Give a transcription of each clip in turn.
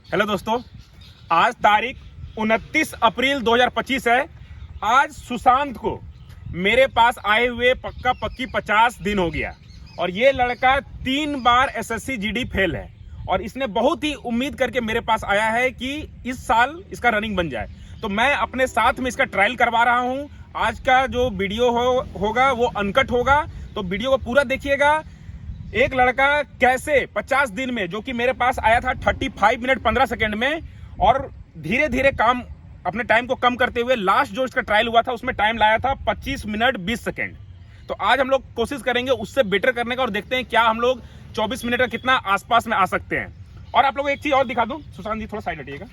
Hello दोस्तों, आज तारीख 29 अप्रैल 2025 है। आज सुशांत को मेरे पास आए हुए पक्का पक्की 50 दिन हो गया और ये लड़का 3 बार एसएससी जीडी फेल है और इसने बहुत ही उम्मीद करके मेरे पास आया है कि इस साल इसका रनिंग बन जाए। तो मैं अपने साथ में इसका ट्रायल करवा रहा हूं। आज का जो वीडियो होगा वो अनकट होगा, तो वीडियो को पूरा देखिएगा। एक लड़का कैसे 50 दिन में, जो कि मेरे पास आया था 35 मिनट 15 सेकंड में, और धीरे धीरे काम अपने टाइम को कम करते हुए लास्ट जो इसका ट्रायल हुआ था उसमें टाइम लाया था 25 मिनट 20 सेकंड। तो आज हम लोग कोशिश करेंगे उससे बेटर करने का और देखते हैं क्या हम लोग 24 मिनट का कितना आसपास में आ सकते हैं। और आप लोगों को एक चीज और दिखा दूं, सुशांत जी थोड़ा साइड हटिएगा।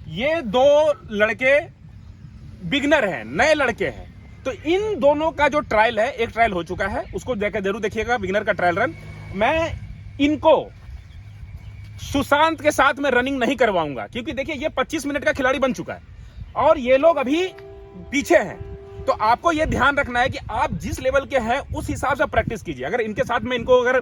ये दो लड़के बिगनर हैं, नए लड़के हैं। तो इन दोनों का जो ट्रायल है, एक ट्रायल हो चुका है, उसको जरूर देखिएगा, बिगिनर का ट्रायल रन। मैं इनको सुशांत के साथ में रनिंग नहीं करवाऊंगा क्योंकि देखिए ये 25 मिनट का खिलाड़ी बन चुका है और ये लोग अभी पीछे हैं। तो आपको ये ध्यान रखना है कि आप जिस लेवल के हैं उस हिसाब से प्रैक्टिस कीजिए। अगर इनके साथ में इनको अगर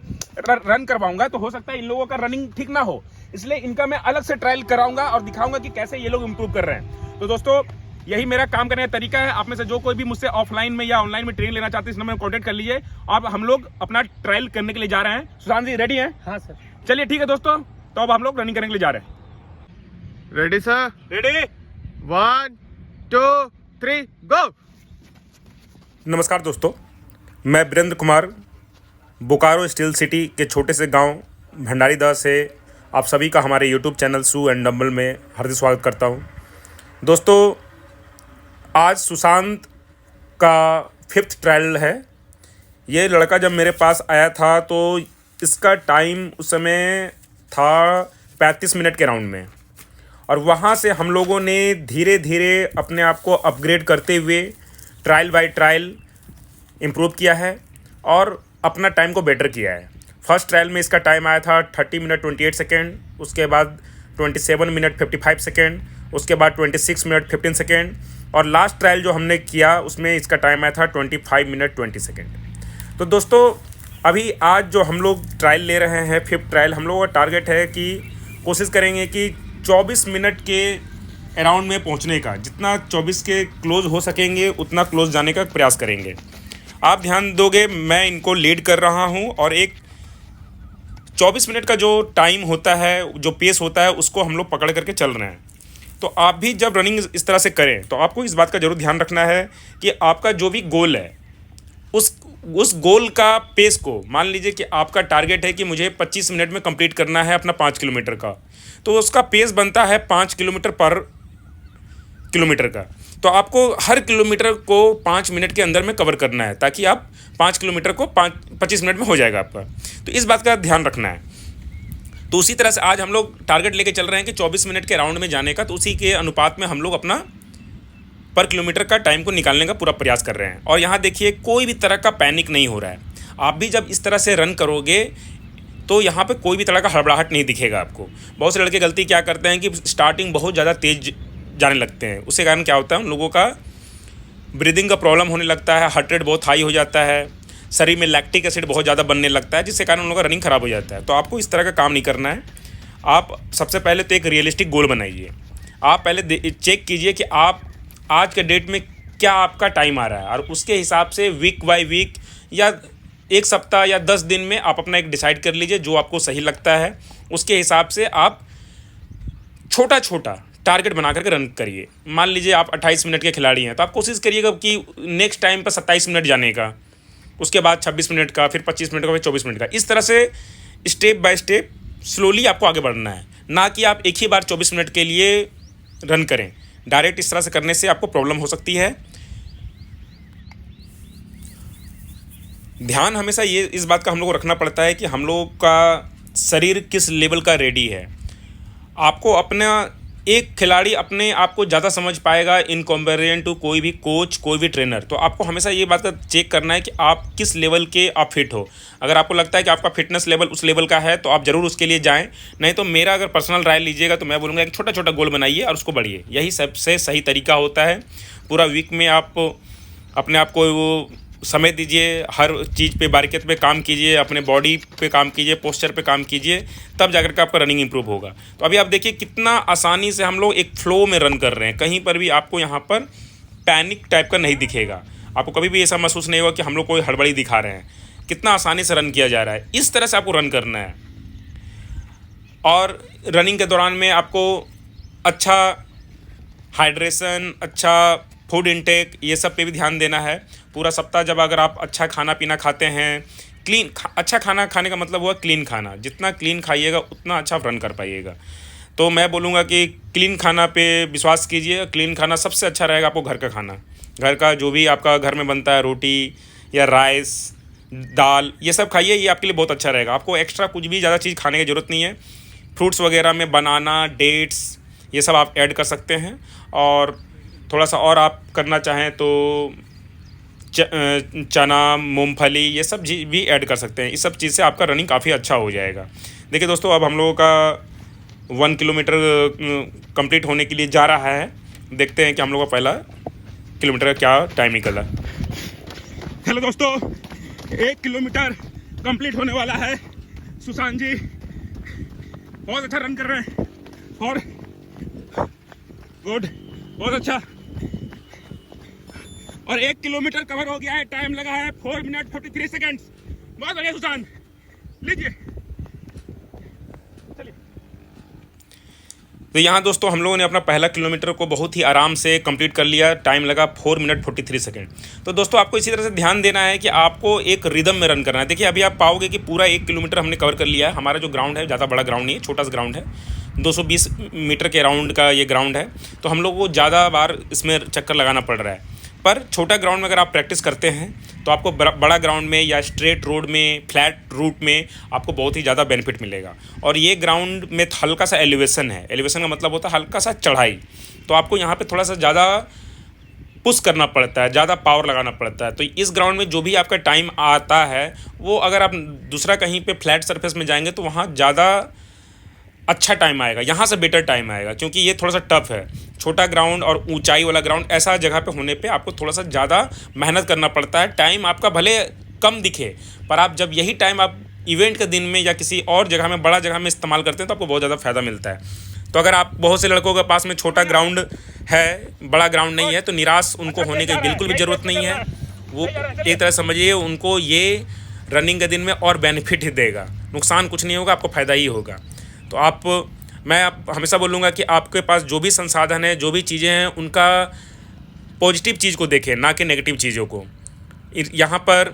रन करवाऊंगा तो हो सकता है इन लोगों का रनिंग ठीक ना हो, इसलिए इनका मैं अलग से ट्रायल कराऊंगा और दिखाऊंगा कि कैसे ये लोग इंप्रूव कर रहे हैं। तो दोस्तों, यही मेरा काम करने का तरीका है। आप में से जो कोई भी मुझसे ऑफलाइन में या ऑनलाइन में ट्रेनिंग लेना चाहते हैं, इस नंबर में कॉन्टेक्ट कर लीजिए। अब हम लोग अपना ट्रायल करने के लिए जा रहे हैं। सुशांत जी रेडी हैं? हाँ सर। चलिए ठीक है दोस्तों, तो अब हम लोग रनिंग करने के लिए जा रहे हैं। Ready sir? रेडी, 1 2 3 गो। नमस्कार दोस्तों, मैं वीरेंद्र कुमार बोकारो स्टील सिटी के छोटे से गांव भंडारीदह से आप सभी का हमारे यूट्यूब चैनल सू एंड डम्बल में हार्दिक स्वागत करता हूं। दोस्तों, आज सुशांत का 5th ट्रायल है। ये लड़का जब मेरे पास आया था तो इसका टाइम उस समय था 35 मिनट के राउंड में, और वहाँ से हम लोगों ने धीरे धीरे अपने आप को अपग्रेड करते हुए ट्रायल बाय ट्रायल इम्प्रूव किया है और अपना टाइम को बेटर किया है। फर्स्ट ट्रायल में इसका टाइम आया था 30 मिनट 28 सेकेंड, उसके बाद 27 मिनट 55 सेकेंड, उसके बाद 26 मिनट 15 सेकेंड, और लास्ट ट्रायल जो हमने किया उसमें इसका टाइम आया था 25 मिनट 20 सेकेंड। तो दोस्तों, अभी आज जो हम लोग ट्रायल ले रहे हैं 5th ट्रायल, हम लोगों का टारगेट है कि कोशिश करेंगे कि 24 मिनट के अराउंड में पहुंचने का, जितना 24 के क्लोज हो सकेंगे उतना क्लोज जाने का प्रयास करेंगे। आप ध्यान दोगे, मैं इनको लीड कर रहा हूं और एक 24 मिनट का जो टाइम होता है, जो पेस होता है, उसको हम लोग पकड़ करके चल रहे हैं। तो आप भी जब रनिंग इस तरह से करें तो आपको इस बात का जरूर ध्यान रखना है कि आपका जो भी गोल है उस गोल का पेस को, मान लीजिए कि आपका टारगेट है कि मुझे 25 मिनट में कंप्लीट करना है अपना 5 किलोमीटर का, तो उसका पेस बनता है 5 किलोमीटर पर किलोमीटर का। तो आपको हर किलोमीटर को 5 मिनट के अंदर में कवर करना है ताकि आप 5 किलोमीटर को 25 मिनट में हो जाएगा आपका। तो इस बात का ध्यान रखना है। तो उसी तरह से आज हम लोग टारगेट लेके चल रहे हैं कि 24 मिनट के राउंड में जाने का, तो उसी के अनुपात में हम लोग अपना पर किलोमीटर का टाइम को निकालने का पूरा प्रयास कर रहे हैं। और यहाँ देखिए, कोई भी तरह का पैनिक नहीं हो रहा है। आप भी जब इस तरह से रन करोगे तो यहाँ पे कोई भी तरह का हड़बड़ाहट नहीं दिखेगा आपको। बहुत से लड़के गलती क्या करते हैं कि स्टार्टिंग बहुत ज़्यादा तेज जाने लगते हैं, उसके कारण क्या होता है, उन लोगों का ब्रीदिंग का प्रॉब्लम होने लगता है, हार्ट रेट बहुत हाई हो जाता है, शरीर में लैक्टिक एसिड बहुत ज़्यादा बनने लगता है, जिससे कारण उन लोगों का रनिंग ख़राब हो जाता है। तो आपको इस तरह का काम नहीं करना है। आप सबसे पहले तो एक रियलिस्टिक गोल बनाइए। आप पहले चेक कीजिए कि आप आज के डेट में क्या आपका टाइम आ रहा है, और उसके हिसाब से वीक बाय वीक या एक सप्ताह या 10 दिन में आप अपना एक डिसाइड कर लीजिए जो आपको सही लगता है। उसके हिसाब से आप छोटा छोटा टारगेट बना करके रन करिए। मान लीजिए आप 28 मिनट के खिलाड़ी हैं, तो आप कोशिश करिएगा कि नेक्स्ट टाइम पर 27 मिनट जाने का, उसके बाद 26 मिनट का, फिर 25 मिनट का, फिर 24 मिनट का। इस तरह से स्टेप बाय स्टेप स्लोली आपको आगे बढ़ना है, ना कि आप एक ही बार 24 मिनट के लिए रन करें। डायरेक्ट इस तरह से करने से आपको प्रॉब्लम हो सकती है। ध्यान हमेशा ये इस बात का हम लोग को रखना पड़ता है कि हम लोग का शरीर किस लेवल का रेडी है। आपको अपना एक खिलाड़ी अपने आप को ज़्यादा समझ पाएगा इन कंपेरिजन टू कोई भी कोच, कोई भी ट्रेनर। तो आपको हमेशा ये बात का चेक करना है कि आप किस लेवल के आप फिट हो। अगर आपको लगता है कि आपका फिटनेस लेवल उस लेवल का है तो आप ज़रूर उसके लिए जाएं। नहीं तो मेरा अगर पर्सनल राय लीजिएगा तो मैं बोलूँगा एक छोटा छोटा गोल बनाइए और उसको बढ़िए। यही सबसे सही तरीका होता है। पूरा वीक में आप अपने आप को वो समय दीजिए, हर चीज़ पे बारीकियत पे काम कीजिए, अपने बॉडी पे काम कीजिए, पोस्चर पे काम कीजिए, तब जाकर के आपका रनिंग इंप्रूव होगा। तो अभी आप देखिए कितना आसानी से हम लोग एक फ्लो में रन कर रहे हैं, कहीं पर भी आपको यहाँ पर पैनिक टाइप का नहीं दिखेगा, आपको कभी भी ऐसा महसूस नहीं होगा कि हम लोग कोई हड़बड़ी दिखा रहे हैं। कितना आसानी से रन किया जा रहा है, इस तरह से आपको रन करना है। और रनिंग के दौरान में आपको अच्छा हाइड्रेशन, अच्छा फूड इनटेक, ये सब पे भी ध्यान देना है। पूरा सप्ताह जब अगर आप अच्छा खाना पीना खाते हैं, अच्छा खाना खाने का मतलब हुआ क्लीन खाना, जितना क्लीन खाइएगा उतना अच्छा आप रन कर पाइएगा। तो मैं बोलूँगा कि क्लीन खाना पे विश्वास कीजिए। क्लीन खाना सबसे अच्छा रहेगा आपको घर का खाना, घर का जो भी आपका घर में बनता है, रोटी या राइस, दाल, ये सब खाइए, ये आपके लिए बहुत अच्छा रहेगा। आपको एक्स्ट्रा कुछ भी ज़्यादा चीज़ खाने की ज़रूरत नहीं है। फ्रूट्स वगैरह में बनाना, डेट्स, ये सब आप ऐड कर सकते हैं। और थोड़ा सा और आप करना चाहें तो चना, मूंगफली, ये सब भी ऐड कर सकते हैं। इस सब चीज़ से आपका रनिंग काफ़ी अच्छा हो जाएगा। देखिए दोस्तों, अब हम लोगों का 1 किलोमीटर कंप्लीट होने के लिए जा रहा है। देखते हैं कि हम लोग का पहला किलोमीटर का क्या टाइम निकला। हेलो दोस्तों, 1 किलोमीटर कंप्लीट होने वाला है। सुशांत जी बहुत अच्छा रन कर रहे हैं और गुड, बहुत अच्छा। और 1 किलोमीटर कवर हो गया है, टाइम लगा है 4 मिनट 43 सेकेंड्स। बहुत बढ़िया सुशांत, लीजिए चलिए। तो यहाँ दोस्तों हम लोगों ने अपना पहला किलोमीटर को बहुत ही आराम से कंप्लीट कर लिया, टाइम लगा 4 मिनट 43 सेकेंड। तो दोस्तों आपको इसी तरह से ध्यान देना है कि आपको एक रिदम में रन करना है। देखिए अभी आप पाओगे कि पूरा 1 किलोमीटर हमने कवर कर लिया है। हमारा जो ग्राउंड है ज़्यादा बड़ा ग्राउंड नहीं है, छोटा सा ग्राउंड है, 220 मीटर के राउंड का ये ग्राउंड है। तो हम लोग को ज़्यादा बार इसमें चक्कर लगाना पड़ रहा है। पर छोटा ग्राउंड में अगर आप प्रैक्टिस करते हैं तो आपको बड़ा ग्राउंड में या स्ट्रेट रोड में, फ्लैट रूट में आपको बहुत ही ज़्यादा बेनिफिट मिलेगा। और ये ग्राउंड में हल्का सा एलिवेशन है। एलिवेशन का मतलब होता है हल्का सा चढ़ाई। तो आपको यहाँ पे थोड़ा सा ज़्यादा पुश करना पड़ता है, ज़्यादा पावर लगाना पड़ता है। तो इस ग्राउंड में जो भी आपका टाइम आता है वो अगर आप दूसरा कहीं पे फ्लैट सरफेस में जाएंगे तो वहाँ ज़्यादा अच्छा टाइम आएगा, यहाँ से बेटर टाइम आएगा, क्योंकि ये थोड़ा सा टफ है। छोटा ग्राउंड और ऊंचाई वाला ग्राउंड, ऐसा जगह पे होने पे आपको थोड़ा सा ज़्यादा मेहनत करना पड़ता है। टाइम आपका भले कम दिखे, पर आप जब यही टाइम आप इवेंट के दिन में या किसी और जगह में, बड़ा जगह में इस्तेमाल करते हैं तो आपको बहुत ज़्यादा फ़ायदा मिलता है। तो अगर आप बहुत से लड़कों के पास में छोटा ग्राउंड है, बड़ा ग्राउंड नहीं है, तो निराश उनको होने की बिल्कुल भी ज़रूरत नहीं है। वो एक तरह समझिए उनको ये रनिंग के दिन में और बेनिफिट ही देगा, नुकसान कुछ नहीं होगा, आपको फ़ायदा ही होगा। तो मैं हमेशा बोलूँगा कि आपके पास जो भी संसाधन है, जो भी चीज़ें हैं, उनका पॉजिटिव चीज़ को देखें, ना कि नेगेटिव चीज़ों को। यहाँ पर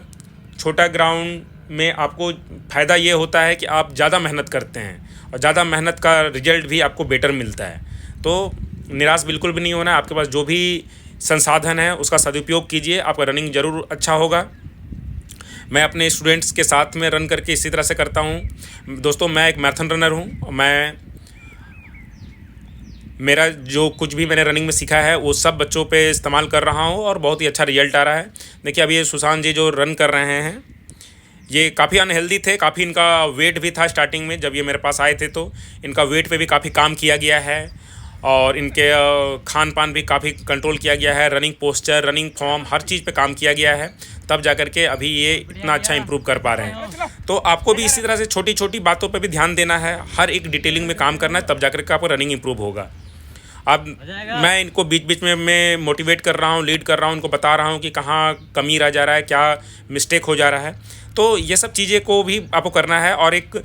छोटा ग्राउंड में आपको फ़ायदा ये होता है कि आप ज़्यादा मेहनत करते हैं और ज़्यादा मेहनत का रिजल्ट भी आपको बेटर मिलता है। तो निराश बिल्कुल भी नहीं होना है। आपके पास जो भी संसाधन है उसका सदुपयोग कीजिए, आपका रनिंग ज़रूर अच्छा होगा। मैं अपने स्टूडेंट्स के साथ में रन करके इसी तरह से करता हूँ। दोस्तों मैं एक मैराथन रनर हूँ। मेरा जो कुछ भी मैंने रनिंग में सीखा है वो सब बच्चों पे इस्तेमाल कर रहा हूँ और बहुत ही अच्छा रिजल्ट आ रहा है। देखिए अभी ये सुशांत जी जो रन कर रहे हैं, ये काफ़ी अनहेल्दी थे, काफ़ी इनका वेट भी था स्टार्टिंग में। जब ये मेरे पास आए थे तो इनका वेट पे भी काफ़ी काम किया गया है और इनके खान पान भी काफ़ी कंट्रोल किया गया है। रनिंग पोस्चर, रनिंग फॉर्म, हर चीज़ पे काम किया गया है, तब जाकर के अभी ये इतना अच्छा इंप्रूव कर पा रहे हैं। तो आपको भी इसी तरह से छोटी छोटी बातों पे भी ध्यान देना है, हर एक डिटेलिंग में काम करना है, तब जाकर के आपका रनिंग इंप्रूव होगा। अब मैं इनको बीच बीच में मैं मोटिवेट कर रहा हूँ, लीड कर रहा हूँ, उनको बता रहा हूँ कि कहाँ कमी रह जा रहा है, क्या मिस्टेक हो जा रहा है। तो ये सब चीज़ें को भी आपको करना है। और एक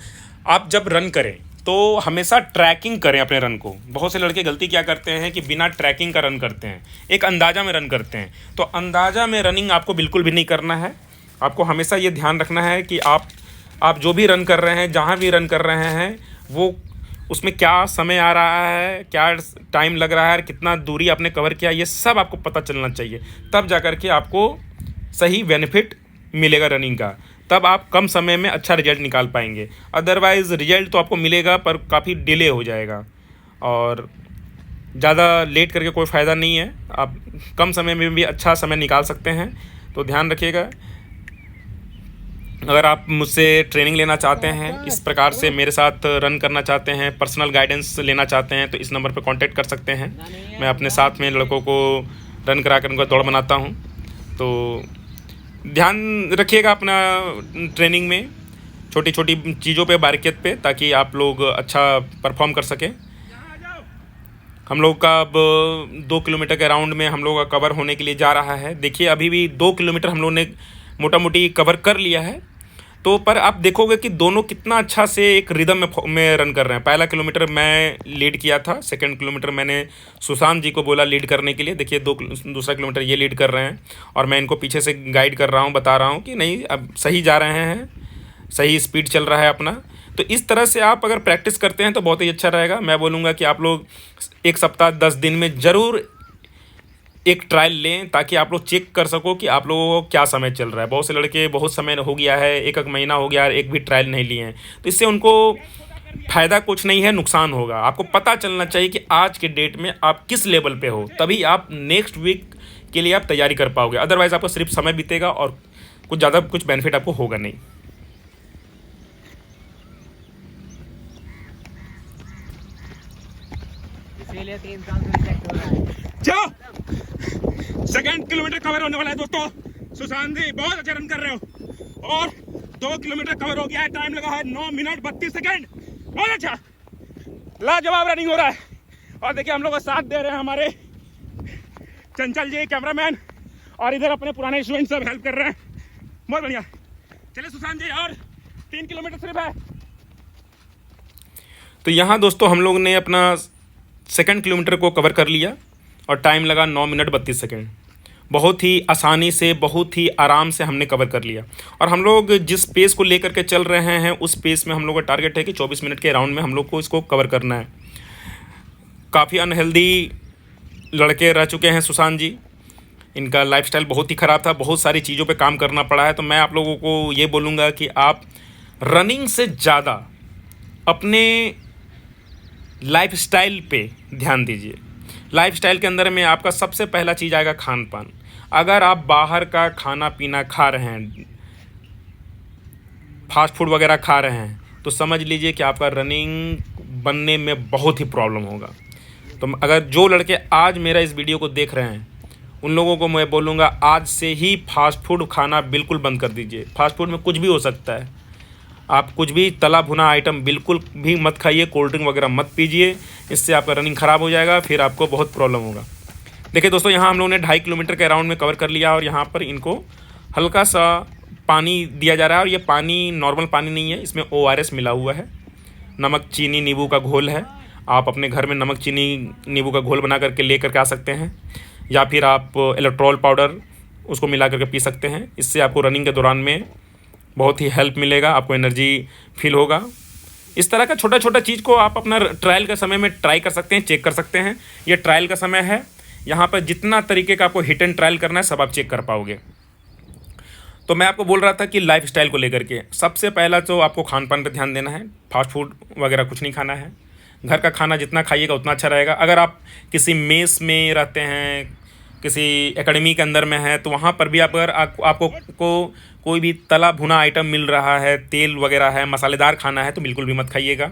आप जब रन करें तो हमेशा ट्रैकिंग करें अपने रन को। बहुत से लड़के गलती क्या करते हैं कि बिना ट्रैकिंग का रन करते हैं, एक अंदाज़ा में रन करते हैं। तो अंदाज़ा में रनिंग आपको बिल्कुल भी नहीं करना है। आपको हमेशा ये ध्यान रखना है कि आप जो भी रन कर रहे हैं, जहाँ भी रन कर रहे हैं, वो उसमें क्या समय आ रहा है, क्या टाइम लग रहा है, कितना दूरी आपने कवर किया, ये सब आपको पता चलना चाहिए। तब जा कर के आपको सही बेनिफिट मिलेगा रनिंग का, तब आप कम समय में अच्छा रिजल्ट निकाल पाएंगे। अदरवाइज़ रिजल्ट तो आपको मिलेगा पर काफ़ी डिले हो जाएगा और ज़्यादा लेट करके कोई फ़ायदा नहीं है। आप कम समय में भी अच्छा समय निकाल सकते हैं, तो ध्यान रखिएगा। अगर आप मुझसे ट्रेनिंग लेना चाहते हैं, इस प्रकार से मेरे साथ रन करना चाहते हैं, पर्सनल गाइडेंस लेना चाहते हैं, तो इस नंबर पर कांटेक्ट कर सकते हैं। मैं अपने साथ में लड़कों को रन करा कर उनका दौड़ बनाता हूं। तो ध्यान रखिएगा अपना ट्रेनिंग में, छोटी छोटी चीज़ों पे, बारीकियत पे, ताकि आप लोग अच्छा परफॉर्म कर सकें। हम लोग का अब 2 किलोमीटर के राउंड में हम लोग का कवर होने के लिए जा रहा है। देखिए अभी भी 2 किलोमीटर हम लोग ने मोटा मोटी कवर कर लिया है। तो पर आप देखोगे कि दोनों कितना अच्छा से एक रिदम में रन कर रहे हैं। पहला किलोमीटर मैं लीड किया था, सेकंड किलोमीटर मैंने सुशांत जी को बोला लीड करने के लिए। देखिए दूसरा किलोमीटर ये लीड कर रहे हैं और मैं इनको पीछे से गाइड कर रहा हूँ, बता रहा हूँ कि नहीं अब सही जा रहे हैं, सही स्पीड चल रहा है अपना। तो इस तरह से आप अगर प्रैक्टिस करते हैं तो बहुत ही अच्छा रहेगा। मैं बोलूँगा कि आप लोग 1 सप्ताह 10 दिन में ज़रूर एक ट्रायल लें, ताकि आप लोग चेक कर सको कि आप लोगों को क्या समय चल रहा है। बहुत से लड़के बहुत समय हो गया है, एक महीना हो गया, एक भी ट्रायल नहीं लिए हैं, तो इससे उनको फ़ायदा कुछ नहीं है, नुकसान होगा। आपको पता चलना चाहिए कि आज के डेट में आप किस लेवल पे हो, तभी आप नेक्स्ट वीक के लिए आप तैयारी कर पाओगे। अदरवाइज़ आपको सिर्फ समय बीतेगा और कुछ ज़्यादा कुछ बेनिफिट आपको होगा नहीं। इसीलिए 3 साल से रिजेक्ट हो रहा है। चलो सेकंड किलोमीटर कवर होने वाला है दोस्तों। सुशांत जी बहुत अच्छा रन कर रहे हो और 2 किलोमीटर कवर हो गया है। टाइम लगा है 9 मिनट 32 सेकंड। बहुत अच्छा, लाजवाब रनिंग हो रहा है। और देखिए हम लोग का साथ दे रहे हैं हमारे चंचल जी कैमरामैन, और इधर अपने पुराने स्टूडेंट सब हेल्प कर रहे हैं। बहुत बढ़िया। चलिए सुशांत जी, और 3 किलोमीटर सिर्फ है। तो यहाँ दोस्तों हम लोग ने अपना सेकंड किलोमीटर को कवर कर लिया और टाइम लगा 9 मिनट 32 सेकंड। बहुत ही आसानी से, बहुत ही आराम से हमने कवर कर लिया। और हम लोग जिस पेस को लेकर के चल रहे हैं उस पेस में हम लोग का टारगेट है कि 24 मिनट के राउंड में हम लोग को इसको कवर करना है। काफ़ी अनहेल्दी लड़के रह चुके हैं सुशांत जी, इनका लाइफस्टाइल बहुत ही ख़राब था, बहुत सारी चीज़ों पे काम करना पड़ा है। तो मैं आप लोगों को ये बोलूँगा कि आप रनिंग से ज़्यादा अपने लाइफस्टाइल पे ध्यान दीजिए। लाइफस्टाइल के अंदर में आपका सबसे पहला चीज़ आएगा खान पान। अगर आप बाहर का खाना पीना खा रहे हैं, फास्ट फूड वगैरह खा रहे हैं, तो समझ लीजिए कि आपका रनिंग बनने में बहुत ही प्रॉब्लम होगा। तो अगर जो लड़के आज मेरा इस वीडियो को देख रहे हैं उन लोगों को मैं बोलूँगा आज से ही फास्ट फूड खाना बिल्कुल बंद कर दीजिए। फास्ट फूड में कुछ भी हो सकता है, आप कुछ भी तला भुना आइटम बिल्कुल भी मत खाइए, कोल्ड ड्रिंक वगैरह मत पीजिए, इससे आपका रनिंग ख़राब हो जाएगा, फिर आपको बहुत प्रॉब्लम होगा। देखिए दोस्तों यहाँ हम लोगों ने 2.5 किलोमीटर के राउंड में कवर कर लिया और यहाँ पर इनको हल्का सा पानी दिया जा रहा है। और ये पानी नॉर्मल पानी नहीं है, इसमें ORS मिला हुआ है, नमक चीनी नींबू का घोल है। आप अपने घर में नमक चीनी नींबू का घोल बना करके ले करके आ सकते हैं, या फिर आप इलेक्ट्रॉल पाउडर उसको मिला करके पी सकते हैं। इससे आपको रनिंग के दौरान में बहुत ही हेल्प मिलेगा, आपको एनर्जी फील होगा। इस तरह का छोटा छोटा चीज़ को आप अपना ट्रायल के समय में ट्राई कर सकते हैं, चेक कर सकते हैं। ये ट्रायल का समय है, यहाँ पर जितना तरीके का आपको हिट एंड ट्रायल करना है सब आप चेक कर पाओगे। तो मैं आपको बोल रहा था कि लाइफ स्टाइल को लेकर के सबसे पहला तो आपको खान पान पर ध्यान देना है। फास्ट फूड वगैरह कुछ नहीं खाना है, घर का खाना जितना खाइएगा उतना अच्छा रहेगा। अगर आप किसी मेस में रहते हैं, किसी एकेडमी के अंदर में है, तो वहाँ पर भी अगर आपको कोई भी तला भुना आइटम मिल रहा है, तेल वगैरह है, मसालेदार खाना है, तो बिल्कुल भी मत खाइएगा,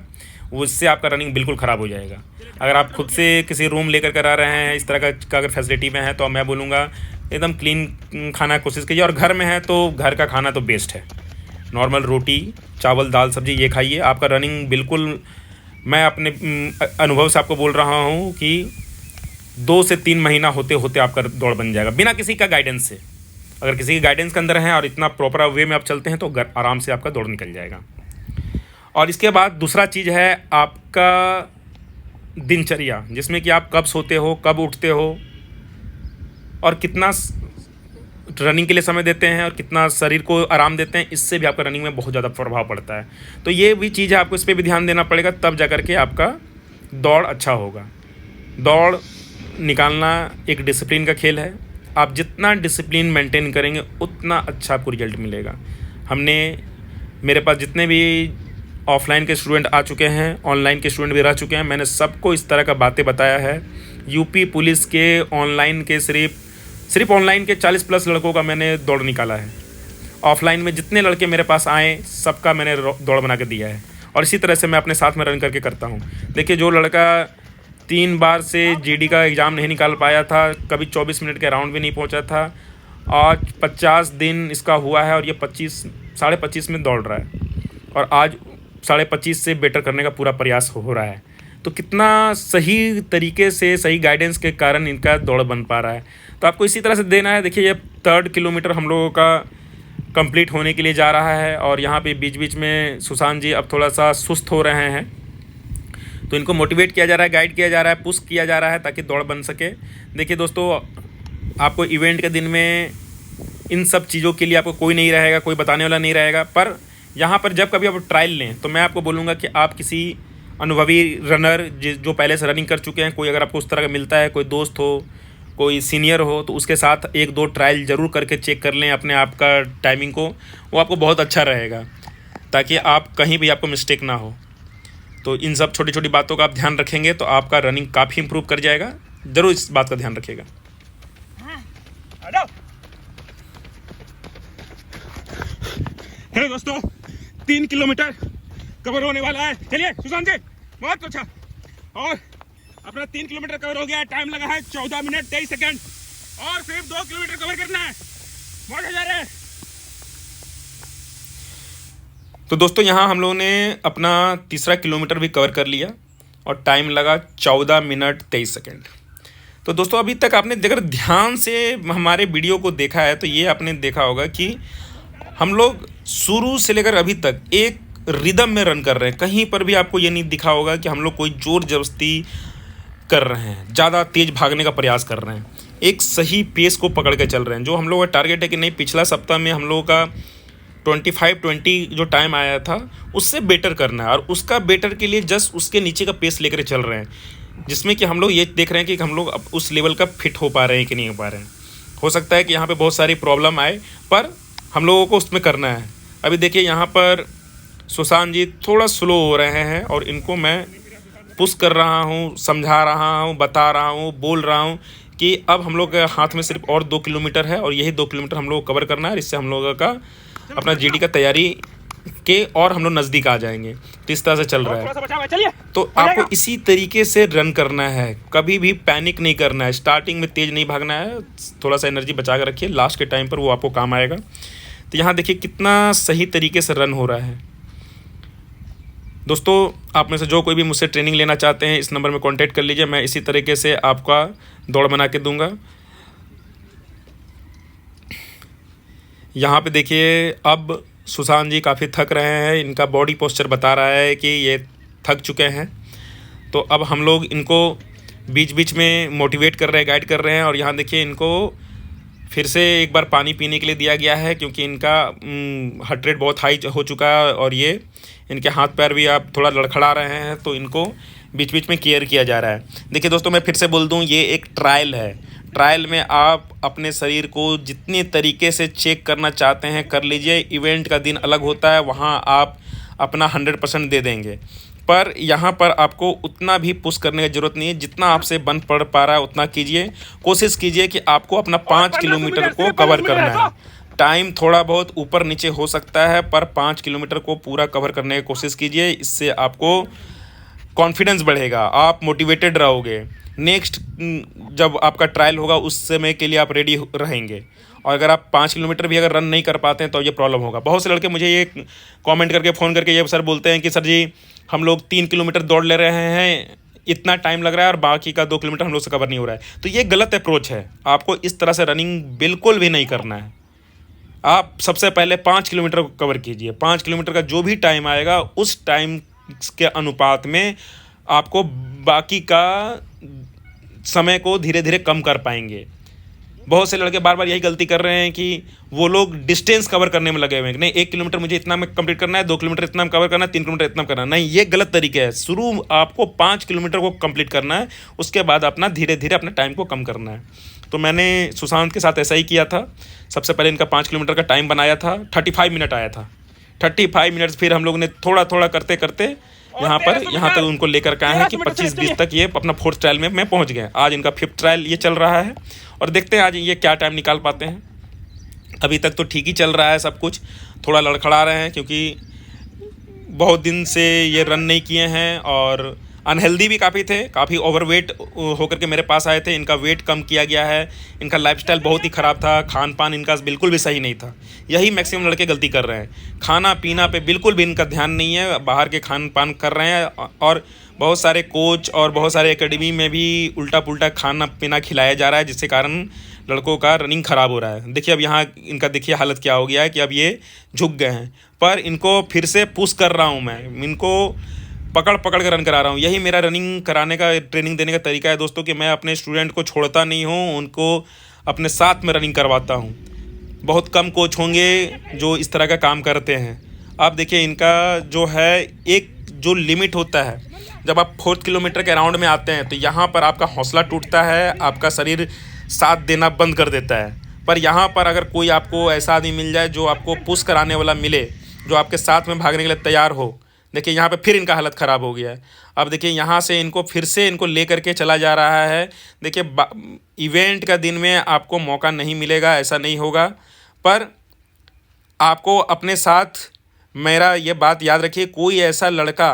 उससे आपका रनिंग बिल्कुल ख़राब हो जाएगा। अगर आप खुद से किसी रूम लेकर कर आ रहे हैं, इस तरह का अगर फैसिलिटी में है, तो मैं बोलूँगा एकदम क्लीन खाना कोशिश कीजिए। और घर में है तो घर का खाना तो बेस्ट है, नॉर्मल रोटी चावल दाल सब्ज़ी ये खाइए, आपका रनिंग बिल्कुल, मैं अपने अनुभव से आपको बोल रहा हूँ कि 2 से 3 महीना होते होते आपका दौड़ बन जाएगा, बिना किसी का गाइडेंस से। अगर किसी के गाइडेंस के अंदर हैं और इतना प्रॉपर वे में आप चलते हैं तो आराम से आपका दौड़ निकल जाएगा। और इसके बाद दूसरा चीज़ है आपका दिनचर्या, जिसमें कि आप कब सोते हो, कब उठते हो, और कितना रनिंग के लिए समय देते हैं और कितना शरीर को आराम देते हैं। इससे भी आपका रनिंग में बहुत ज़्यादा प्रभाव पड़ता है। तो ये भी चीज़ है, आपको इस पर भी ध्यान देना पड़ेगा, तब जा कर के आपका दौड़ अच्छा होगा। दौड़ निकालना एक डिसिप्लिन का खेल है, आप जितना डिसिप्लिन मेंटेन करेंगे उतना अच्छा आपको रिजल्ट मिलेगा। मेरे पास जितने भी ऑफलाइन के स्टूडेंट आ चुके हैं, ऑनलाइन के स्टूडेंट भी रह चुके हैं, मैंने सबको इस तरह का बातें बताया है। यूपी पुलिस के ऑनलाइन के सिर्फ ऑनलाइन के 40+ लड़कों का मैंने दौड़ निकाला है। ऑफलाइन में जितने लड़के मेरे पास आए सबका मैंने दौड़ बना के दिया है, और इसी तरह से मैं अपने साथ में रन करके करता हूँ। देखिए जो लड़का 3 बार से GD का एग्ज़ाम नहीं निकाल पाया था, कभी 24 मिनट के राउंड भी नहीं पहुँचा था, आज 50 दिन इसका हुआ है और ये 25 में दौड़ रहा है और आज 25.5 से बेटर करने का पूरा प्रयास हो रहा है। तो कितना सही तरीके से, सही गाइडेंस के कारण इनका दौड़ बन पा रहा है। तो आपको इसी तरह से देना है। देखिए ये 3rd किलोमीटर हम लोगों का कंप्लीट होने के लिए जा रहा है और यहाँ पे बीच बीच में सुशांत जी अब थोड़ा सा सुस्त हो रहे हैं, तो इनको मोटिवेट किया जा रहा है, गाइड किया जा रहा है, पुश किया जा रहा है ताकि दौड़ बन सके। देखिए दोस्तों, आपको इवेंट के दिन में इन सब चीज़ों के लिए आपको कोई नहीं रहेगा, कोई बताने वाला नहीं रहेगा। पर यहाँ पर जब कभी आप ट्रायल लें तो मैं आपको बोलूँगा कि आप किसी अनुभवी रनर जो पहले से रनिंग कर चुके हैं, कोई अगर आपको उस तरह का मिलता है, कोई दोस्त हो, कोई सीनियर हो, तो उसके साथ 1-2 ट्रायल ज़रूर करके चेक कर लें अपने आप का टाइमिंग को। वो आपको बहुत अच्छा रहेगा ताकि आप कहीं भी आपको मिस्टेक ना हो। तो इन सब छोटी छोटी बातों का आप ध्यान रखेंगे तो आपका रनिंग काफ़ी इंप्रूव कर जाएगा। ज़रूर इस बात का ध्यान रखिएगा। हेलो दोस्तों, 3 किलोमीटर कवर होने वाला है। चलिए सुशांत जी, बहुत अच्छा। और अपना 3 किलोमीटर कवर हो गया है। टाइम लगा है 14 मिनट 23 सेकंड और सिर्फ 2 किलोमीटर कवर करना है। बहुत अच्छा है। तो दोस्तों यहाँ हम लोगों ने अपना 3रा किलोमीटर भी कवर कर लिया और टाइम लगा 14 मिनट 23 सेकंड। तो दोस्तों अभी तक आपने अगर ध्यान से हमारे वीडियो को देखा है तो ये आपने देखा होगा कि हम लोग शुरू से लेकर अभी तक एक रिदम में रन कर रहे हैं। कहीं पर भी आपको ये नहीं दिखा होगा कि हम लोग कोई जोर जबरदस्ती कर रहे हैं, ज़्यादा तेज़ भागने का प्रयास कर रहे हैं। एक सही पेस को पकड़ के चल रहे हैं। जो हम लोगों का टारगेट है कि नहीं, पिछला सप्ताह में हम लोगों का 25-20 जो टाइम आया था उससे बेटर करना है और उसका बेटर के लिए जस्ट उसके नीचे का पेस लेकर चल रहे हैं, जिसमें कि हम लोग ये देख रहे हैं कि हम लोग अब उस लेवल का फिट हो पा रहे हैं कि नहीं हो पा रहे हैं। हो सकता है कि यहाँ पे बहुत सारी प्रॉब्लम आए, पर हम लोगों को उसमें करना है। अभी देखिए यहाँ पर सुशांत जी थोड़ा स्लो हो रहे हैं और इनको मैं पुश कर रहा हूँ, समझा रहा हूँ, बता रहा हूँ, बोल रहा हूँ कि अब हम लोग के हाथ में सिर्फ और 2 किलोमीटर है और यही 2 किलोमीटर हम लोग को कवर करना है। इससे हम लोगों का अपना जीडी का तैयारी के और हम लोग नज़दीक आ जाएंगे। तो इस तरह से चल रहा है। तो आपको इसी तरीके से रन करना है, कभी भी पैनिक नहीं करना है। स्टार्टिंग में तेज़ नहीं भागना है, थोड़ा सा एनर्जी बचा कर रखिए, लास्ट के टाइम पर वो आपको काम आएगा। तो यहाँ देखिए कितना सही तरीके से रन हो रहा है। दोस्तों आप में से जो कोई भी मुझसे ट्रेनिंग लेना चाहते हैं इस नंबर में कांटेक्ट कर लीजिए। मैं इसी तरीके से आपका दौड़ बना के दूंगा। यहाँ पे देखिए अब सुशांत जी काफ़ी थक रहे हैं, इनका बॉडी पोस्चर बता रहा है कि ये थक चुके हैं। तो अब हम लोग इनको बीच बीच में मोटिवेट कर रहे हैं, गाइड कर रहे हैं। और यहाँ देखिए इनको फिर से एक बार पानी पीने के लिए दिया गया है क्योंकि इनका हार्ट रेट बहुत हाई हो चुका है और ये इनके हाथ पैर भी आप थोड़ा लड़खड़ा रहे हैं, तो इनको बीच बीच में केयर किया जा रहा है। देखिए दोस्तों मैं फिर से बोल दूं, ये एक ट्रायल है। ट्रायल में आप अपने शरीर को जितने तरीके से चेक करना चाहते हैं कर लीजिए। इवेंट का दिन अलग होता है, वहाँ आप अपना 100% दे देंगे, पर यहाँ पर आपको उतना भी पुश करने की ज़रूरत नहीं है। जितना आपसे बन पड़ पा रहा है उतना कीजिए। कोशिश कीजिए कि आपको अपना 5 किलोमीटर को कवर करना है। टाइम थोड़ा बहुत ऊपर नीचे हो सकता है, पर 5 किलोमीटर को पूरा कवर करने की कोशिश कीजिए। इससे आपको कॉन्फिडेंस बढ़ेगा, आप मोटिवेटेड रहोगे। नेक्स्ट जब आपका ट्रायल होगा उस समय के लिए आप रेडी रहेंगे। और अगर आप 5 किलोमीटर भी अगर रन नहीं कर पाते हैं तो ये प्रॉब्लम होगा। बहुत से लड़के मुझे ये कमेंट करके फ़ोन करके ये सर बोलते हैं कि सर जी हम लोग 3 किलोमीटर दौड़ ले रहे हैं, इतना टाइम लग रहा है और बाकी का 2 किलोमीटर हम लोग से कवर नहीं हो रहा है। तो ये गलत अप्रोच है। आपको इस तरह से रनिंग बिल्कुल भी नहीं करना है। आप सबसे पहले 5 किलोमीटर को कवर कीजिए। 5 किलोमीटर का जो भी टाइम आएगा उस टाइम के अनुपात में आपको बाकी का समय को धीरे धीरे कम कर पाएंगे। बहुत से लड़के बार बार यही गलती कर रहे हैं कि वो लोग डिस्टेंस कवर करने में लगे हुए हैं कि नहीं 1 किलोमीटर मुझे इतना में कंप्लीट करना है, 2 किलोमीटर इतना में कवर करना है, 3 किलोमीटर इतना करना है। नहीं, ये गलत तरीके है। शुरू आपको 5 किलोमीटर को कंप्लीट करना है, उसके बाद अपना धीरे धीरे अपने टाइम को कम करना है। तो मैंने सुशांत के साथ ऐसा ही किया था। सबसे पहले इनका 5 किलोमीटर का टाइम बनाया था, 35 मिनट आया था। 35 मिनट फिर हम लोग ने थोड़ा थोड़ा करते करते यहाँ तक उनको लेकर के आए हैं कि 25-20 तक ये अपना 4th ट्रायल में पहुँच गए। आज इनका 5th ट्रायल ये चल रहा है और देखते हैं आज ये क्या टाइम निकाल पाते हैं। अभी तक तो ठीक ही चल रहा है सब कुछ, थोड़ा लड़खड़ा रहे हैं क्योंकि बहुत दिन से ये रन नहीं किए हैं और अनहेल्दी भी काफ़ी थे, काफ़ी ओवरवेट होकर के मेरे पास आए थे। इनका वेट कम किया गया है, इनका लाइफस्टाइल बहुत ही ख़राब था, खान पान इनका बिल्कुल भी सही नहीं था। यही मैक्सिमम लड़के गलती कर रहे हैं, खाना पीना पे बिल्कुल भी इनका ध्यान नहीं है, बाहर के खान पान कर रहे हैं। और बहुत सारे कोच और बहुत सारे एकेडमी में भी उल्टा पुल्टा खाना पीना खिलाया जा रहा है, जिससे कारण लड़कों का रनिंग ख़राब हो रहा है। देखिए अब यहाँ इनका देखिए हालत क्या हो गया है कि अब ये झुक गए हैं। पर इनको फिर से पुश कर रहा हूँ मैं, इनको पकड़ पकड़ कर रन करा रहा हूँ। यही मेरा रनिंग कराने का, ट्रेनिंग देने का तरीका है दोस्तों, कि मैं अपने स्टूडेंट को छोड़ता नहीं हूँ, उनको अपने साथ में रनिंग करवाता हूँ। बहुत कम कोच होंगे जो इस तरह का काम करते हैं। आप देखिए इनका जो है एक जो लिमिट होता है, जब आप 4 किलोमीटर के राउंड में आते हैं तो यहाँ पर आपका हौसला टूटता है, आपका शरीर साथ देना बंद कर देता है। पर यहाँ पर अगर कोई आपको ऐसा आदमी मिल जाए जो आपको पुश कराने वाला मिले, जो आपके साथ में भागने के लिए तैयार हो। देखिए यहाँ पे फिर इनका हालत ख़राब हो गया है। अब देखिए यहाँ से इनको फिर से इनको ले करके चला जा रहा है। देखिए इवेंट का दिन में आपको मौका नहीं मिलेगा, ऐसा नहीं होगा, पर आपको अपने साथ, मेरा ये बात याद रखिए, कोई ऐसा लड़का,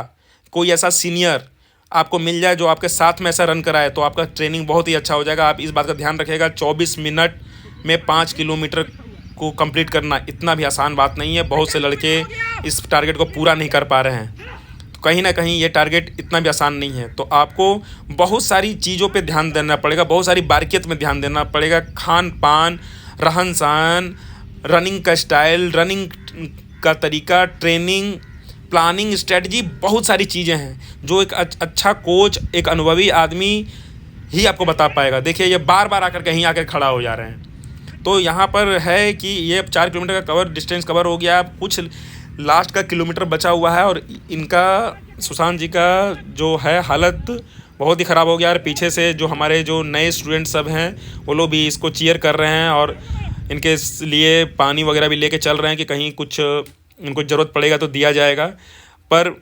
कोई ऐसा सीनियर आपको मिल जाए जो आपके साथ में ऐसा रन कराए तो आपका ट्रेनिंग बहुत ही अच्छा हो जाएगा। आप इस बात का ध्यान रखिएगा, 24 मिनट में 5 किलोमीटर को कंप्लीट करना इतना भी आसान बात नहीं है। बहुत से लड़के इस टारगेट को पूरा नहीं कर पा रहे हैं, तो कहीं ना कहीं ये टारगेट इतना भी आसान नहीं है। तो आपको बहुत सारी चीज़ों पे ध्यान देना पड़ेगा, बहुत सारी बारीकियत में ध्यान देना पड़ेगा। खान पान, रहन सहन, रनिंग का स्टाइल, रनिंग का तरीका, ट्रेनिंग, प्लानिंग, स्ट्रेटजी, बहुत सारी चीज़ें हैं जो एक अच्छा कोच, एक अनुभवी आदमी ही आपको बता पाएगा। देखिए ये बार बार आकर कहीं आकर खड़ा हो जा रहे हैं। तो यहाँ पर है कि ये 4 किलोमीटर का डिस्टेंस कवर हो गया, कुछ लास्ट का किलोमीटर बचा हुआ है और इनका, सुशांत जी का जो है हालत बहुत ही ख़राब हो गया। और पीछे से जो हमारे जो नए स्टूडेंट सब हैं वो लोग भी इसको चीयर कर रहे हैं और इनके लिए पानी वगैरह भी लेके चल रहे हैं कि कहीं कुछ इनको ज़रूरत पड़ेगा तो दिया जाएगा। पर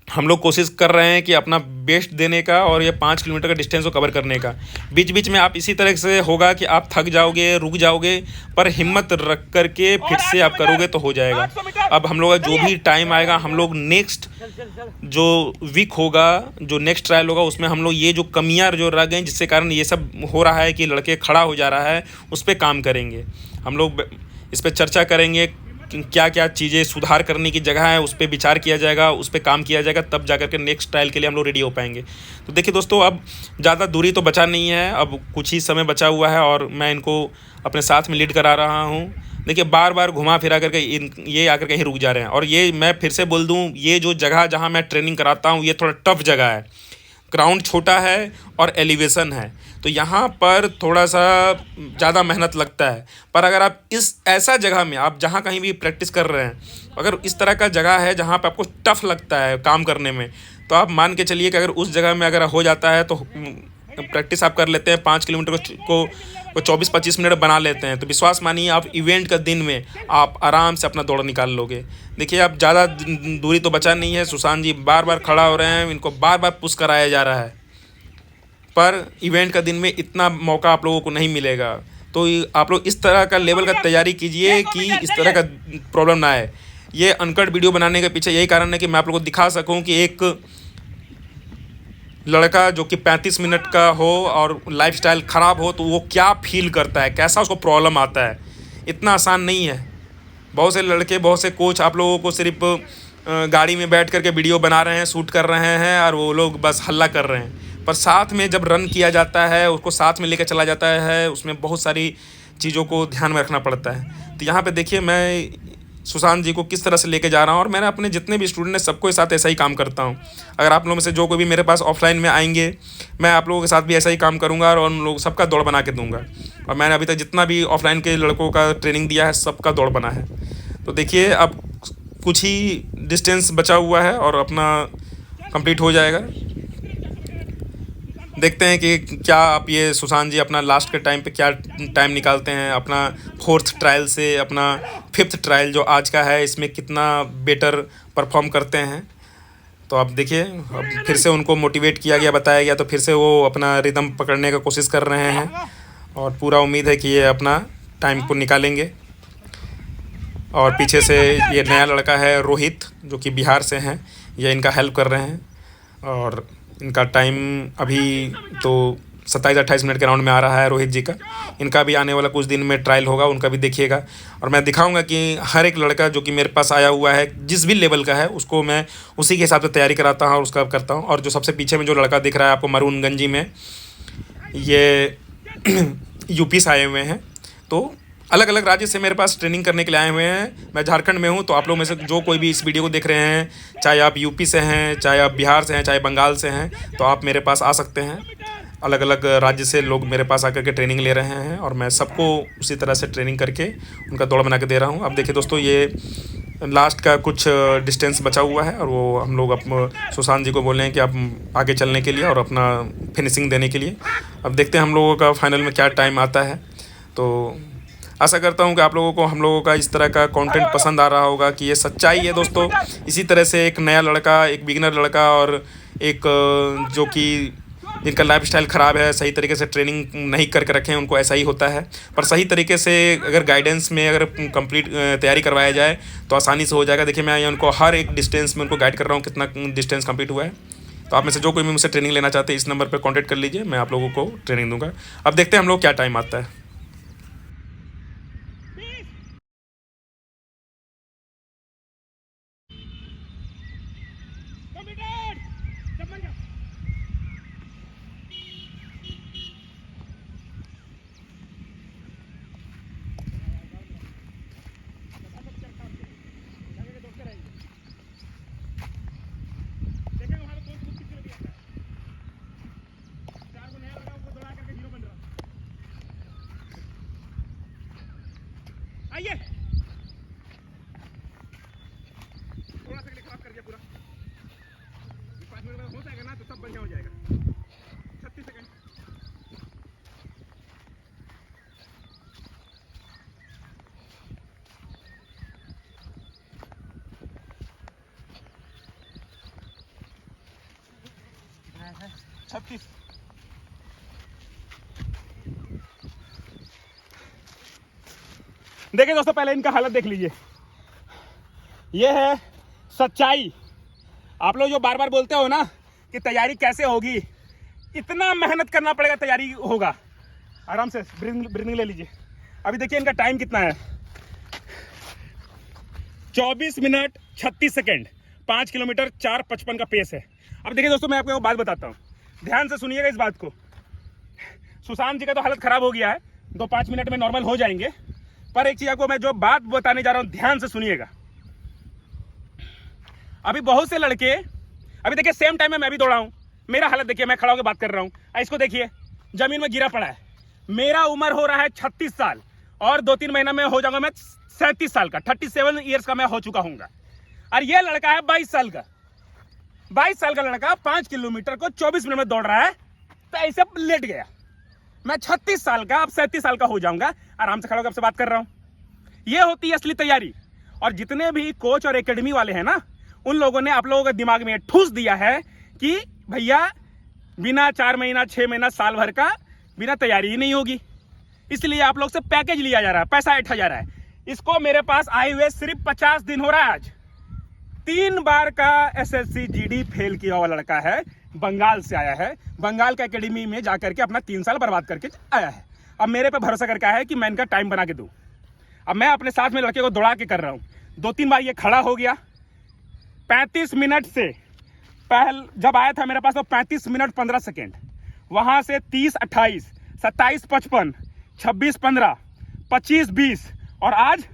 हम लोग कोशिश कर रहे हैं कि अपना बेस्ट देने का और ये 5 किलोमीटर का डिस्टेंस को कवर करने का। बीच बीच में आप इसी तरह से होगा कि आप थक जाओगे, रुक जाओगे, पर हिम्मत रख करके फिर से आप करोगे तो हो जाएगा। अब हम लोग का जो भी टाइम आएगा, हम लोग नेक्स्ट जो वीक होगा, जो नेक्स्ट ट्रायल होगा, उसमें हम लोग ये जो कमियाँ जो रह गई जिससे कारण ये सब हो रहा है कि लड़के खड़ा हो जा रहा है, उस पर काम करेंगे। हम लोग इस पर चर्चा करेंगे, क्या क्या चीज़ें सुधार करने की जगह है, उस पर विचार किया जाएगा, उस पर काम किया जाएगा, तब जाकर के नेक्स्ट ट्रायल के लिए हम लोग रेडी हो पाएंगे। तो देखिए दोस्तों, अब ज़्यादा दूरी तो बचा नहीं है, अब कुछ ही समय बचा हुआ है और मैं इनको अपने साथ में लीड करा रहा हूँ। देखिए बार बार घुमा फिरा करके ये आकर कहीं रुक जा रहे हैं। और ये मैं फिर से बोल दूँ, ये जो जगह जहाँ मैं ट्रेनिंग कराता हूँ ये थोड़ा टफ जगह है, ग्राउंड छोटा है और एलिवेशन है, तो यहाँ पर थोड़ा सा ज़्यादा मेहनत लगता है। पर अगर आप इस ऐसा जगह में, आप जहाँ कहीं भी प्रैक्टिस कर रहे हैं, अगर इस तरह का जगह है जहाँ पे आपको टफ लगता है काम करने में, तो आप मान के चलिए कि अगर उस जगह में अगर हो जाता है तो प्रैक्टिस आप कर लेते हैं, 5 किलोमीटर को 24-25 मिनट बना लेते हैं, तो विश्वास मानिए आप इवेंट का दिन में आप आराम से अपना दौड़ निकाल लोगे। देखिए अब ज़्यादा दूरी तो बचा नहीं है। सुशांत जी बार बार खड़ा हो रहे हैं, इनको बार बार पुश कराया जा रहा है, पर इवेंट का दिन में इतना मौका आप लोगों को नहीं मिलेगा। तो आप लोग इस तरह का लेवल का तैयारी कीजिए कि इस तरह का प्रॉब्लम ना आए। ये अनकट वीडियो बनाने के पीछे यही कारण है कि मैं आप लोगों को दिखा सकूं कि एक लड़का जो कि 35 मिनट का हो और लाइफस्टाइल ख़राब हो तो वो क्या फील करता है, कैसा उसको प्रॉब्लम आता है। इतना आसान नहीं है। बहुत से लड़के, बहुत से कोच आप लोगों को सिर्फ गाड़ी में बैठ करके वीडियो बना रहे हैं, शूट कर रहे हैं और वो लोग बस हल्ला कर रहे हैं, पर साथ में जब रन किया जाता है, उसको साथ में लेकर चला जाता है, उसमें बहुत सारी चीज़ों को ध्यान में रखना पड़ता है। तो यहाँ पे देखिए मैं सुशांत जी को किस तरह से लेके जा रहा हूँ और मैंने अपने जितने भी स्टूडेंट हैं सबके साथ ऐसा ही काम करता हूँ। अगर आप लोगों में से जो कोई भी मेरे पास ऑफलाइन में आएंगे, मैं आप लोगों के साथ भी ऐसा ही काम करूँगा और उन लोग सबका दौड़ बना के दूँगा। और मैंने अभी तक जितना भी ऑफलाइन के लड़कों का ट्रेनिंग दिया है सबका दौड़ बना है। तो देखिए अब कुछ ही डिस्टेंस बचा हुआ है और अपना कंप्लीट हो जाएगा। देखते हैं कि क्या आप ये सुशांत जी अपना लास्ट के टाइम पे क्या टाइम निकालते हैं, अपना 4th ट्रायल से अपना 5th ट्रायल जो आज का है इसमें कितना बेटर परफॉर्म करते हैं। तो आप देखिए, अब फिर से उनको मोटिवेट किया गया, बताया गया, तो फिर से वो अपना रिदम पकड़ने का कोशिश कर रहे हैं और पूरा उम्मीद है कि ये अपना टाइम को निकालेंगे। और पीछे से ये नया लड़का है रोहित, जो कि बिहार से हैं, ये इनका हेल्प कर रहे हैं। और इनका टाइम अभी तो 27-28 मिनट के राउंड में आ रहा है रोहित जी का। इनका भी आने वाला कुछ दिन में ट्रायल होगा, उनका भी देखिएगा। और मैं दिखाऊंगा कि हर एक लड़का जो कि मेरे पास आया हुआ है जिस भी लेवल का है उसको मैं उसी के हिसाब से तैयारी कराता हूँ और उसका करता हूँ। और जो सबसे पीछे में जो लड़का दिख रहा है आपको मरून गंजी में, ये यूपी से आए हुए हैं। तो अलग अलग राज्य से मेरे पास ट्रेनिंग करने के लिए आए हुए हैं। मैं झारखंड में हूं, तो आप लोग में से जो कोई भी इस वीडियो को देख रहे हैं, चाहे आप यूपी से हैं, चाहे आप बिहार से हैं, चाहे बंगाल से हैं, तो आप मेरे पास आ सकते हैं। अलग अलग राज्य से लोग मेरे पास आकर के ट्रेनिंग ले रहे हैं और मैं सबको उसी तरह से ट्रेनिंग करके उनका दौड़ बना के दे रहा हूँ। अब देखिए दोस्तों, ये लास्ट का कुछ डिस्टेंस बचा हुआ है और वो हम लोग सुशांत जी को बोल रहे हैं कि आप आगे चलने के लिए और अपना फिनिशिंग देने के लिए। अब देखते हैं हम लोगों का फाइनल में क्या टाइम आता है। तो आशा करता हूँ कि आप लोगों को हम लोगों का इस तरह का कंटेंट पसंद आ रहा होगा कि ये सच्चाई है दोस्तों। इसी तरह से एक नया लड़का, एक बिगिनर लड़का और एक जो कि जिनका लाइफस्टाइल ख़राब है, सही तरीके से ट्रेनिंग नहीं करके रखे हैं, उनको ऐसा ही होता है। पर सही तरीके से अगर गाइडेंस में अगर कंप्लीट तैयारी करवाया जाए तो आसानी से हो जाएगा। देखिए मैं उनको हर एक डिस्टेंस में उनको गाइड कर रहा हूँ कितना डिस्टेंस कंप्लीट हुआ है। तो आप में से जो कोई भी मुझसे ट्रेनिंग लेना चाहते हैं इस नंबर पर कॉन्टैक्ट कर लीजिए, मैं आप लोगों को ट्रेनिंग दूँगा। अब देखते हैं हम लोग क्या टाइम आता है। आइए, थोड़ा सा खराब कर दिया पूरा। 5 मिनट में हो जाएगा ना तो सब बढ़िया हो जाएगा। 36 सेकंड। हाँ, 36। देखिए दोस्तों, पहले इनका हालत देख लीजिए। ये है सच्चाई। आप लोग जो बार बार बोलते हो ना कि तैयारी कैसे होगी, इतना मेहनत करना पड़ेगा तैयारी होगा। आराम से ब्रीथिंग ले लीजिए। अभी देखिए इनका टाइम कितना है, 24 मिनट 36 सेकेंड, 5 किलोमीटर 4:55 का पेस है। अब देखिए दोस्तों, मैं आपको एक बात बताता हूँ, ध्यान से सुनिएगा इस बात को। सुशांत जी का तो हालत खराब हो गया है, 2-5 मिनट में नॉर्मल हो जाएंगे। पर एक चीज आपको मैं जो बात बताने जा रहा हूं ध्यान से सुनिएगा। अभी बहुत से लड़के, अभी देखिए सेम टाइम में मैं भी दौड़ा हूं, मेरा हालत देखिए, मैं खड़ा होकर बात कर रहा हूं। इसको देखिए, जमीन में गिरा पड़ा है। मेरा उम्र हो रहा है 36 साल और 2-3 महीना में हो जाऊंगा मैं 37 साल का, 37 ईयर्स का मैं हो चुका हूँ। और यह लड़का है 22 साल का। 22 साल का लड़का 5 किलोमीटर को 24 मिनट में दौड़ रहा है, तो ऐसे लेट गया। मैं 36 साल का, अब 37 साल का हो जाऊंगा, आराम से खड़ा होकर आपसे बात कर रहा हूं। यह होती है असली तैयारी। और जितने भी कोच और एकेडमी वाले हैं ना, उन लोगों ने आप लोगों के दिमाग में ठूस दिया है कि भैया बिना 4 महीना 6 महीना साल भर का बिना तैयारी ही नहीं होगी, इसलिए आप लोग से पैकेज लिया जा रहा है, पैसा ऐंठा जा रहा है। इसको मेरे पास आए हुए सिर्फ 50 दिन हो रहा है। आज 3 बार का SSC GD फेल किया हुआ लड़का है, बंगाल से आया है, बंगाल का एकेडमी में जाकर के अपना 3 साल बर्बाद करके आया है। अब मेरे पे भरोसा करके आया है कि मैं इनका टाइम बना के दूं। अब मैं अपने साथ में लड़के को दौड़ा के कर रहा हूं। 2-3 बार ये खड़ा हो गया। 35 मिनट से पहले जब आया था मेरे पास तो 35 मिनट 15 सेकेंड, वहां से 30-28, 27-55, 26-15, 25-20 और आज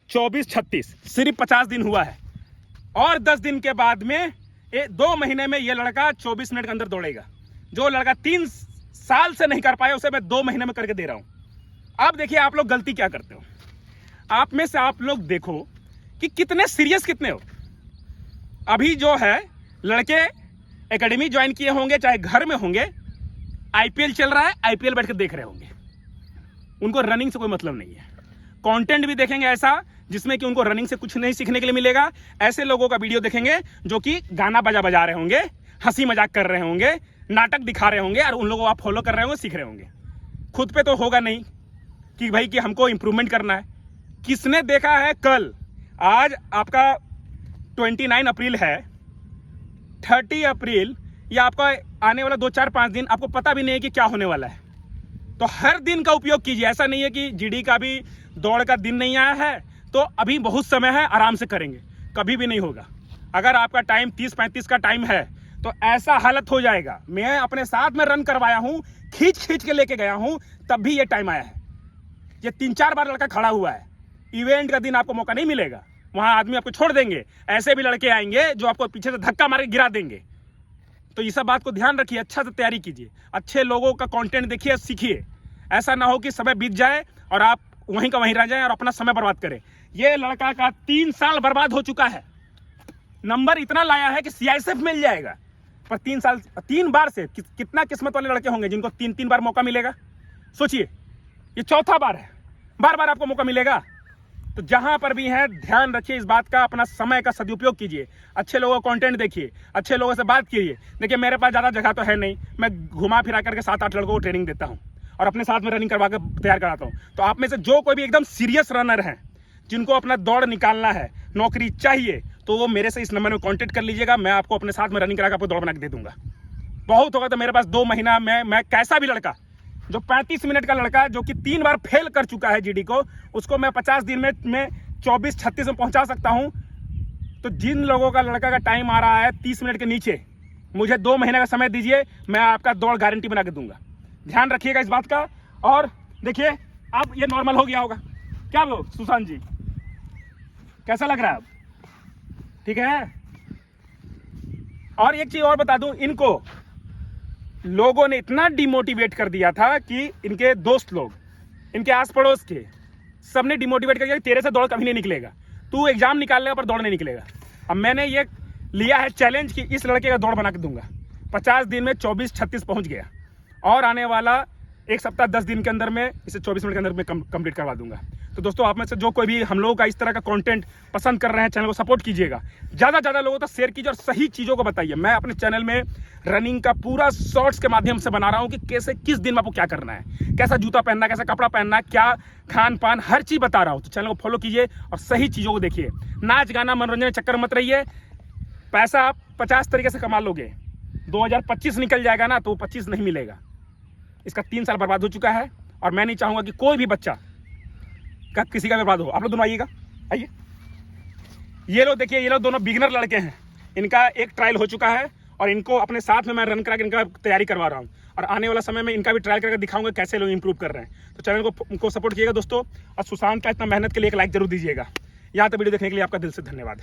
24-36, सिर्फ 50 दिन हुआ है। और 10 दिन के बाद में 2 महीने में ये लड़का 24 मिनट के अंदर दौड़ेगा। जो लड़का 3 साल से नहीं कर पाया उसे मैं 2 महीने में करके दे रहा हूं। अब देखिए आप लोग गलती क्या करते हो। आप में से आप लोग देखो कि कितने सीरियस कितने हो। अभी जो है लड़के एकेडमी ज्वाइन किए होंगे, चाहे घर में होंगे, IPL चल रहा है, IPL बैठ कर देख रहे होंगे। उनको रनिंग से कोई मतलब नहीं है। कंटेंट भी देखेंगे ऐसा जिसमें कि उनको रनिंग से कुछ नहीं सीखने के लिए मिलेगा। ऐसे लोगों का वीडियो देखेंगे जो कि गाना बजा रहे होंगे, हंसी मजाक कर रहे होंगे, नाटक दिखा रहे होंगे और उन लोगों को आप फॉलो कर रहे होंगे, सीख रहे होंगे। खुद पे तो होगा नहीं कि भाई कि हमको इंप्रूवमेंट करना है। किसने देखा है कल, आज आपका 29 अप्रैल है, 30 अप्रैल या आपका आने वाला 2-4-5 दिन आपको पता भी नहीं है कि क्या होने वाला है। तो हर दिन का उपयोग कीजिए। ऐसा नहीं है कि जीडी का भी दौड़ का दिन नहीं आया है तो अभी बहुत समय है, आराम से करेंगे, कभी भी नहीं होगा। अगर आपका टाइम 30-35 का टाइम है तो ऐसा हालत हो जाएगा। मैं अपने साथ में रन करवाया हूँ, खींच के लेके गया हूँ, तब भी ये टाइम आया है। ये 3-4 बार लड़का खड़ा हुआ है। इवेंट का दिन आपको मौका नहीं मिलेगा, वहां आदमी आपको छोड़ देंगे। ऐसे भी लड़के आएंगे जो आपको पीछे से धक्का मार के गिरा देंगे। तो ये सब बात को ध्यान रखिए, अच्छा से तैयारी कीजिए, अच्छे लोगों का कंटेंट देखिए, सीखिए। ऐसा ना हो कि समय बीत जाए और आप वहीं का वहीं रह जाएं और अपना समय बर्बाद करें। ये लड़का का 3 साल बर्बाद हो चुका है। नंबर इतना लाया है कि सीआईएसएफ मिल जाएगा, पर 3 बार से कितना किस्मत वाले लड़के होंगे जिनको 3 बार मौका मिलेगा। सोचिए, ये चौथा बार है, बार बार आपको मौका मिलेगा। तो जहां पर भी है ध्यान रखिए इस बात का, अपना समय का सदुपयोग कीजिए, अच्छे लोगों का कंटेंट देखिए, अच्छे लोगों से बात कीजिए। देखिए मेरे पास ज़्यादा जगह तो है नहीं, मैं घुमा फिरा करके 7-8 लड़कों को ट्रेनिंग देता हूँ और अपने साथ में रनिंग करवा के तैयार कराता हूँ। तो आप में से जो कोई भी एकदम सीरियस रनर हैं, जिनको अपना दौड़ निकालना है, नौकरी चाहिए, तो वो मेरे से इस नंबर में कॉन्टेक्ट कर लीजिएगा। मैं आपको अपने साथ में रनिंग करा के आपको दौड़ बना के दे दूंगा। बहुत होगा तो मेरे पास 2 महीना में मैं कैसा भी लड़का जो 35 मिनट का लड़का जो कि 3 बार फेल कर चुका है जीडी को, उसको मैं 50 दिन में 24-36 में पहुंचा सकता हूं। तो जिन लोगों का लड़का का टाइम आ रहा है 30 मिनट के नीचे, मुझे 2 महीने का समय दीजिए, मैं आपका दौड़ गारंटी बना के दूंगा। ध्यान रखिएगा इस बात का। और देखिए अब ये नॉर्मल हो गया होगा, क्या वो सुशांत जी, कैसा लग रहा है अब? ठीक है। और एक चीज और बता दूं, इनको लोगों ने इतना डिमोटिवेट कर दिया था कि इनके दोस्त लोग, इनके आस पड़ोस के सबने डिमोटिवेट कर दिया कि तेरे से दौड़ कभी नहीं निकलेगा, तू एग्जाम निकाल लेगा पर दौड़ नहीं निकलेगा। अब मैंने ये लिया है चैलेंज कि इस लड़के का दौड़ बना के दूंगा। 50 दिन में 24-36 पहुंच गया और आने वाला 1 सप्ताह 10 दिन के अंदर में इसे 24 मिनट के अंदर में कंप्लीट करवा दूंगा। तो दोस्तों आप में से जो कोई भी हम लोगों का इस तरह का कंटेंट पसंद कर रहे हैं, चैनल को सपोर्ट कीजिएगा, ज़्यादा लोगों तक शेयर कीजिए और सही चीज़ों को बताइए। मैं अपने चैनल में रनिंग का पूरा शॉर्ट्स के माध्यम से बना रहा हूँ कि कैसे किस दिन में आपको क्या करना है, कैसा जूता पहनना है, कैसा कपड़ा पहनना है, क्या खान पान, हर चीज़ बता रहा हूँ। तो चैनल को फॉलो कीजिए और सही चीज़ों को देखिए। नाच गाना मनोरंजन चक्कर मत रहिए। पैसा आप 50 तरीके से कमा लोगे, 2025 निकल जाएगा ना तो 25 नहीं मिलेगा। इसका 3 साल बर्बाद हो चुका है और मैं नहीं चाहूँगा कि कोई भी बच्चा का किसी का बर्बाद हो। आप लोग दोनों आइएगा, आइए। ये लोग देखिए, ये लोग दोनों बिगिनर लड़के हैं, इनका एक ट्रायल हो चुका है और इनको अपने साथ में मैं रन करा के इनका तैयारी करवा रहा हूँ और आने वाला समय में इनका भी ट्रायल करके दिखाऊंगा कैसे लोग इंप्रूव कर रहे हैं। तो चैनल को सपोर्ट कीजिएगा दोस्तों और सुशांत का इतना मेहनत के लिए एक लाइक जरूर दीजिएगा। यहाँ तक वीडियो देखने के लिए आपका दिल से धन्यवाद।